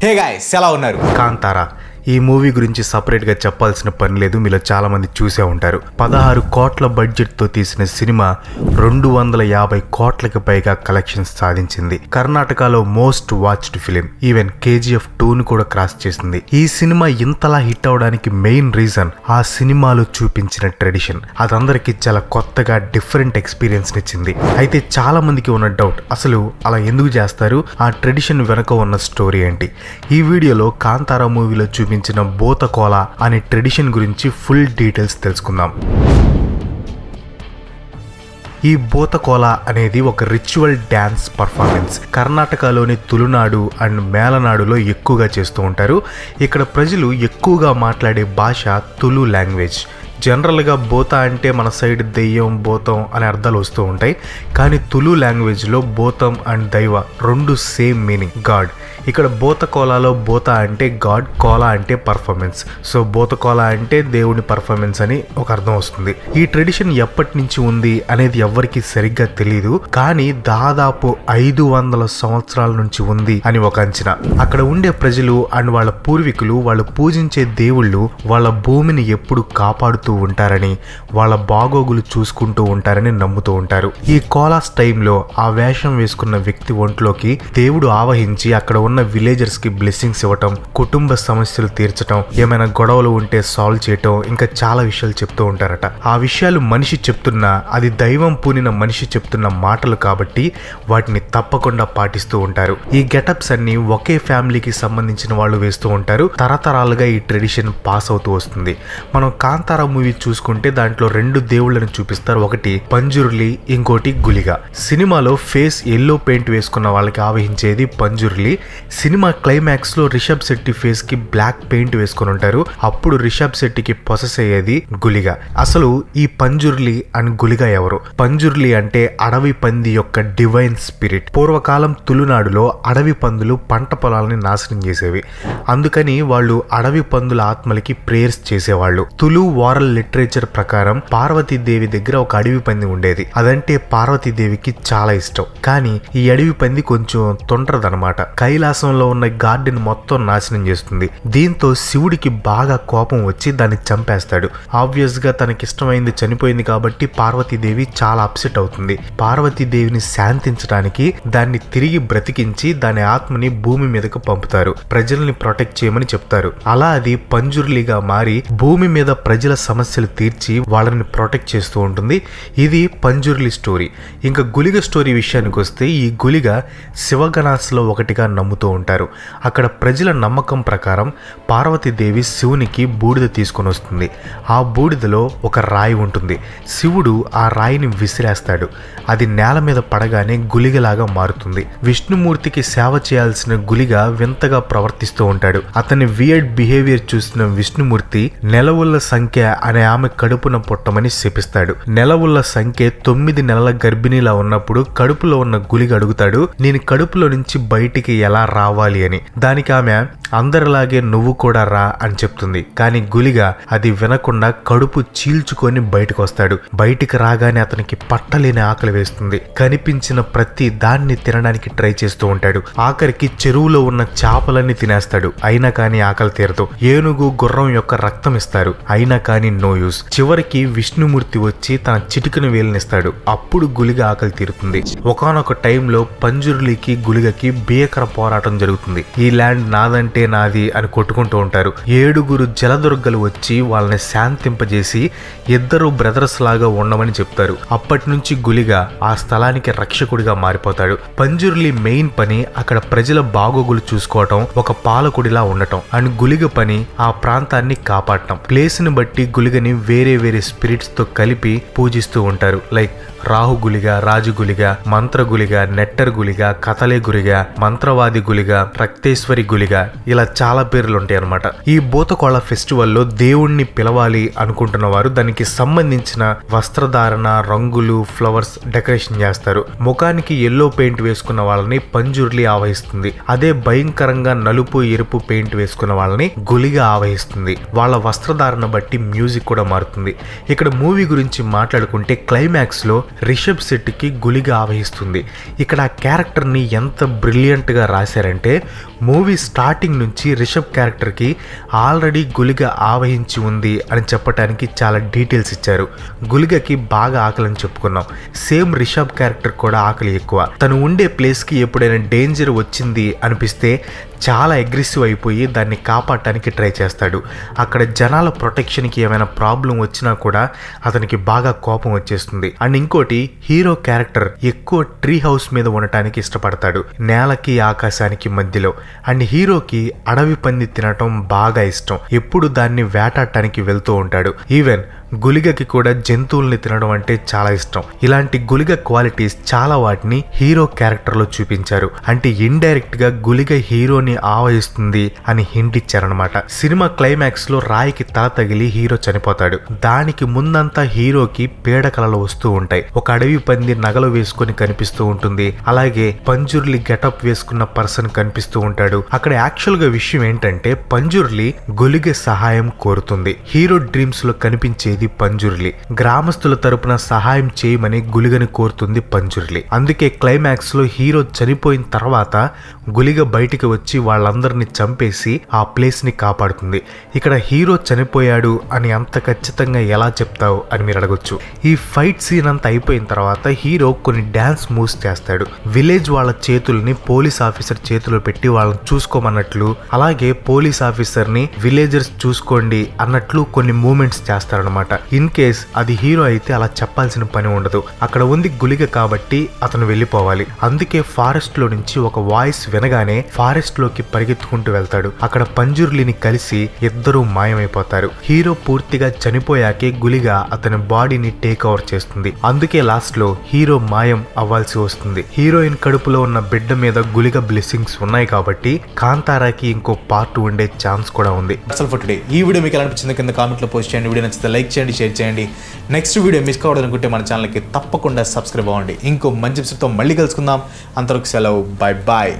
Hey guys, ఎలా ఉన్నారు? కాంతారా ఈ మూవీ గురించి సపరేట్ గా చెప్పాల్సిన పని లేదు. మీలో చాలా మంది చూసే ఉంటారు. 16 కోట్ల బడ్జెట్ తో తీసిన సినిమా 250 కోట్లకి పైగా కలెక్షన్స్ సాధించింది. కర్ణాటకలో most watched film. Even KGF 2ను కూడా క్రాస్ చేసింది. ఈ సినిమా ఇంతలా హిట్ అవడానికి మెయిన్ రీజన్ ఆ సినిమాలో చూపించిన ట్రెడిషన్. అదందరికీ చాలా కొత్తగా డిఫరెంట్ ఎక్స్పీరియన్స్ ఇచ్చింది. అయితే చాలా మందికి ఉన్న డౌట్, అసలు అలా ఎందుకు చేస్తారు, ఆ ట్రెడిషన్ వెనక ఉన్న స్టోరీ ఏంటి? ఈ వీడియోలో కాంతారా మూవీలో చూపించిన బోతకోలా అనే ట్రెడిషన్ గురించి ఫుల్ డీటెయిల్స్ తెలుసుకుందాం. ఈ బోతకోలా అనేది ఒక రిచువల్ డ్యాన్స్ పర్ఫార్మెన్స్. కర్ణాటకలోని తులునాడు అండ్ మేలనాడులో ఎక్కువగా చేస్తూ ఉంటారు. ఇక్కడ ప్రజలు ఎక్కువగా మాట్లాడే భాష తులు లాంగ్వేజ్. జనరల్గా బోత అంటే మన సైడ్ దెయ్యం, భూతం అనే అర్థాలు వస్తూ ఉంటాయి. కానీ తులు లాంగ్వేజ్లో భూతం అండ్ దైవ రెండు సేమ్ మీనింగ్, గాడ్. ఇక్కడ బోతకోలాలో బోత అంటే గాడ్, కోలా అంటే పర్ఫార్మెన్స్. సో బోతకోలా అంటే దేవుని పర్ఫార్మెన్స్ అని ఒక అర్థం వస్తుంది. ఈ ట్రెడిషన్ ఎప్పటి నుంచి ఉంది అనేది ఎవ్వరికి సరిగ్గా తెలియదు, కానీ దాదాపు 500 సంవత్సరాల నుంచి ఉంది అని ఒక అంచనా. అక్కడ ఉండే ప్రజలు అండ్ వాళ్ళ పూర్వీకులు వాళ్ళు పూజించే దేవుళ్ళు వాళ్ళ భూమిని ఎప్పుడు కాపాడుతూ ఉంటారని, వాళ్ళ బాగోగులు చూసుకుంటూ ఉంటారని నమ్ముతూ ఉంటారు. ఈ కోలాస్ టైంలో ఆ వేషం వేసుకున్న వ్యక్తి ఒంట్లోకి దేవుడు ఆవహించి అక్కడ ఉన్న విలేజర్స్ కి బ్లెస్సింగ్స్ ఇవ్వటం, కుటుంబ సమస్యలు తీర్చటం, ఏమైనా గొడవలు ఉంటే సాల్వ్ చేయటం, ఇంకా చాలా విషయాలు చెప్తూ ఉంటారట. ఆ విషయాలు మనిషి చెప్తున్నా అది దైవం పూనిన మనిషి చెప్తున్న మాటలు కాబట్టి వాటిని తప్పకుండా పాటిస్తూ ఉంటారు. ఈ గెటప్స్ అన్ని ఒకే ఫ్యామిలీకి సంబంధించిన వాళ్ళు వేస్తూ ఉంటారు. తరతరాలుగా ఈ ట్రెడిషన్ పాస్ అవుతూ వస్తుంది. మనం కాంతారా మూవీ చూసుకుంటే దాంట్లో 2 దేవుళ్ళని చూపిస్తారు. ఒకటి పంజుర్లి, ఇంకోటి గులిగా. సినిమాలో ఫేస్ ఎల్లో పెయింట్ వేసుకున్న వాళ్ళకి ఆవహించేది పంజుర్లి. సినిమా క్లైమాక్స్ లో రిషబ్ శెట్టి ఫేస్ కి బ్లాక్ పెయింట్ వేసుకుని ఉంటారు. అప్పుడు రిషబ్ శెట్టికి పొసెస్ అయ్యేది గులిగా. అసలు ఈ పంజుర్లి అండ్ గులిగా ఎవరు? పంజుర్లి అంటే అడవి పంది యొక్క డివైన్ స్పిరిట్. పూర్వకాలం తులునాడులో అడవి పందులు పంట పొలాలని నాశనం చేసేవి. అందుకని వాళ్ళు అడవి పందుల ఆత్మలకి ప్రేయర్స్ చేసేవాళ్ళు. తులు వారల్ లిటరేచర్ ప్రకారం పార్వతీదేవి దగ్గర ఒక అడవి పంది ఉండేది. అదంటే పార్వతీదేవికి చాలా ఇష్టం. కానీ ఈ అడవి పంది కొంచెం తొంటరదనమాట. కైలాసంలో ఉన్న గార్డెన్ మొత్తం నాశనం చేస్తుంది. దీంతో శివుడికి బాగా కోపం వచ్చి దాన్ని చంపేస్తాడు. ఆబ్వియస్ గా తనకిష్టమైంది చనిపోయింది కాబట్టి పార్వతీదేవి చాలా అప్సెట్ అవుతుంది. పార్వతీదేవిని శాంతించడానికి దాన్ని తిరిగి బ్రతికించి దాని ఆత్మని భూమి మీదకు పంపుతారు. ప్రజల్ని ప్రొటెక్ట్ చేయమని చెప్తారు. అలా అది పంజుర్లిగా మారి భూమి మీద ప్రజల సమస్యలు తీర్చి వాళ్ళని ప్రొటెక్ట్ చేస్తూ ఉంటుంది. ఇది పంజుర్లి స్టోరీ. ఇంకా గులిగ స్టోరీ విషయానికి వస్తే ఈ గులిగ శివగణాస్లో ఒకటిగా నమ్ముతూ ఉంటారు. అక్కడ ప్రజల నమ్మకం ప్రకారం పార్వతీదేవి శివునికి బూడిద తీసుకొని వస్తుంది. ఆ బూడిదలో ఒక రాయి ఉంటుంది. శివుడు ఆ రాయిని విసిరేస్తాడు. అది నేల మీద పడగానే గులిగలాగా మారుతుంది. విష్ణుమూర్తికి సేవ చేయాల్సిన గులిగ వింతగా ప్రవర్తిస్తూ ఉంటాడు. అతని వియర్డ్ బిహేవియర్ చూసిన విష్ణుమూర్తి నెలవుల సంఖ్య అనే ఆమె కడుపున పుట్టమని శపిస్తాడు. నెలవుల సంఖ్య 9 నెలల గర్భిణిలా ఉన్నప్పుడు కడుపులో ఉన్న గులిగ అడుగుతాడు, నేను కడుపులో నుంచి బయటికి ఎలా రావాలి అని. దానికి ఆమె అందరిలాగే నువ్వు కూడా రా అని చెప్తుంది. కానీ గులిగ అది వినకుండా కడుపు చీల్చుకొని బయటకు వస్తాడు. బయటికి రాగానే అతనికి పట్టలేని ఆకలి వేస్తుంది. కనిపించిన ప్రతి దాన్ని తినడానికి ట్రై చేస్తూ ఉంటాడు. ఆఖరికి చెరువులో ఉన్న చేపలన్నీ తినేస్తాడు. అయినా కానీ ఆకలి తీరదు. ఏనుగు, గుర్రం యొక్క రక్తం ఇస్తారు. అయినా కానీ నో యూస్. చివరికి విష్ణుమూర్తి వచ్చి తన చిటికను వేలినిస్తాడు. అప్పుడు గులిగ ఆకలి తీరుతుంది. ఒకానొక టైంలో పంజుర్లికి గులిగకి భీకర పోరాటం జరుగుతుంది. ఈ ల్యాండ్ నాదంటే నాది అని కొట్టుకుంటూ ఉంటారు. 7 జలదుర్గలు వచ్చి వాళ్ళని శాంతింపజేసి ఇద్దరు బ్రదర్స్ లాగా ఉండమని చెప్తారు. అప్పటి నుంచి గులిగ ఆ స్థలానికి రక్షకుడిగా మారిపోతాడు. పంజుర్లి మెయిన్ పని అక్కడ ప్రజల బాగోగులు చూసుకోవటం, ఒక పాలకుడిలా ఉండటం. అండ్ గులిగ పని ఆ ప్రాంతాన్ని కాపాడటం. ప్లేస్ ని బట్టి గులిగని వేరే వేరే స్పిరిట్స్ తో కలిపి పూజిస్తూ ఉంటారు. లైక్ రాహు గులిగ, రాజు గులిగ, మంత్ర గులిగ, నెట్టర్ గులిగ, కథలే గులిగ, మంత్రవాది గులిగ, రక్తేశ్వరి గులిగ, ఇలా చాలా పేర్లు ఉంటాయి అన్నమాట. ఈ బోతకోళ ఫెస్టివల్లో దేవుణ్ణి పిలవాలి అనుకుంటున్న వారు దానికి సంబంధించిన వస్త్రధారణ, రంగులు, ఫ్లవర్స్ డెకరేషన్ చేస్తారు. ముఖానికి ఎల్లో పెయింట్ వేసుకున్న వాళ్ళని పంజుర్లి ఆవహిస్తుంది. అదే భయంకరంగా నలుపు, ఎరుపు పెయింట్ వేసుకున్న వాళ్ళని గులిగ ఆవహిస్తుంది. వాళ్ళ వస్త్రధారణ బట్టి మ్యూజిక్ మ్యూజిక్ కూడా మారుతుంది. ఇక్కడ మూవీ గురించి మాట్లాడుకుంటే క్లైమాక్స్లో రిషబ్ శెట్టికి గుళిగ ఆవహిస్తుంది. ఇక్కడ ఆ క్యారెక్టర్ని ఎంత బ్రిలియంట్గా రాశారంటే మూవీ స్టార్టింగ్ నుంచి రిషబ్ క్యారెక్టర్కి ఆల్రెడీ గుళిగ ఆవహించి ఉంది అని చెప్పడానికి చాలా డీటెయిల్స్ ఇచ్చారు. గుళిగకి బాగా ఆకలిని చెప్పుకున్నాం. సేమ్ రిషబ్ క్యారెక్టర్ కూడా ఆకలి ఎక్కువ. తను ఉండే ప్లేస్కి ఎప్పుడైనా డేంజర్ వచ్చింది అనిపిస్తే చాలా అగ్రెసివ్ అయిపోయి దాన్ని కాపాడటానికి ట్రై చేస్తాడు. అక్కడ జనాల ప్రొటెక్షన్కి ఏమైనా ప్రాబ్లం వచ్చినా కూడా అతనికి బాగా కోపం వచ్చేస్తుంది. అండ్ ఇంకోటి, హీరో క్యారెక్టర్ ఎక్కువ ట్రీ హౌస్ మీద ఉండటానికి ఇష్టపడతాడు, నేలకి ఆకాశానికి మధ్యలో. అండ్ హీరోకి అడవి పంది తినటం బాగా ఇష్టం, ఎప్పుడు దాన్ని వేటాడటానికి వెళ్తూ ఉంటాడు. ఈవెన్ గుళిగకి కూడా జంతువుల్ని తినడం అంటే చాలా ఇష్టం. ఇలాంటి గుళిగ క్వాలిటీస్ చాలా వాటిని హీరో క్యారెక్టర్ లో చూపించారు. అంటే ఇండైరెక్ట్ గా గుళిగ హీరోని ఆవహిస్తుంది అని హింట్ ఇచ్చారనమాట. సినిమా క్లైమాక్స్ లో రాయికి తల తగిలి హీరో చనిపోతాడు. దానికి ముందంతా హీరోకి పీడకలలు వస్తూ ఉంటాయి. ఒక అడవి పంది నగలు వేసుకొని కనిపిస్తూ ఉంటుంది, అలాగే పంజుర్లి గెటప్ వేసుకున్న పర్సన్ కనిపిస్తూ ఉంటాడు. అక్కడ యాక్చువల్ గా విషయం ఏంటంటే పంజుర్లి గుళిగ సహాయం కోరుతుంది. హీరో డ్రీమ్స్ లో కనిపించేది పంజుర్లి. గ్రామస్తుల తరపున సహాయం చేయమని గుళిగని కోరుతుంది పంజుర్లి. అందుకే క్లైమాక్స్ లో హీరో చనిపోయిన తర్వాత గుళిగ బయటికి వచ్చి వాళ్ళందరినీ చంపేసి ఆ ప్లేస్ ని కాపాడుతుంది. ఇక్కడ హీరో చనిపోయాడు అని అంత ఖచ్చితంగా ఎలా చెప్తావు అని మీరు అడగొచ్చు. ఈ ఫైట్ సీన్ అంతా అయిపోయిన తర్వాత హీరో కొన్ని డాన్స్ మూవ్స్ చేస్తాడు. విలేజ్ వాళ్ళ చేతుల్ని పోలీస్ ఆఫీసర్ చేతిలో పెట్టి వాళ్ళని చూసుకోమన్నట్లు, అలాగే పోలీస్ ఆఫీసర్ ని విలేజర్స్ చూసుకోండి అన్నట్లు కొన్ని మూమెంట్స్ చేస్తారనమాట. ఇన్ కేస్ అది హీరో అయితే అలా చెప్పాల్సిన పని ఉండదు. అక్కడ ఉంది గుళిగ కాబట్టి అతను వెళ్ళిపోవాలి. అందుకే ఫారెస్ట్ లో నుంచి ఒక వాయిస్ వినగానే ఫారెస్ట్ లోకి పరిగెత్తుకుంటూ వెళ్తాడు. అక్కడ పంజుర్లిని కలిసి ఇద్దరూ మాయమైపోతారు. హీరో పూర్తిగా చనిపోయాకే గుళిగ అతని బాడీని టేక్ ఓవర్ చేస్తుంది. అందుకే లాస్ట్ లో హీరో మాయం అవ్వాల్సి వస్తుంది. హీరోయిన్ కడుపులో ఉన్న బిడ్డ మీద గుళిగ బ్లెస్సింగ్స్ ఉన్నాయి కాబట్టి కాంతారాకి ఇంకో పార్ట్ ఉండే ఛాన్స్ కూడా ఉంది. అసలు ఫర్ టుడే ఈ వీడియో మీకు ఎలా అనిపించింది కింద కామెంట్లో పోస్ట్ చేయండి. వీడియో నచ్చితే లైక్ చేయండి, షేర్ చేయండి. నెక్స్ట్ వీడియో మిస్ కావడాలనుకుంటే మన ఛానల్కి తప్పకుండా సబ్స్క్రైబ్ అవ్వండి. ఇంకో మంచి ఎపిసోడ్తో మళ్ళీ కలుసుకుందాం. అంతవరకు సెలవు, బాయ్ బాయ్.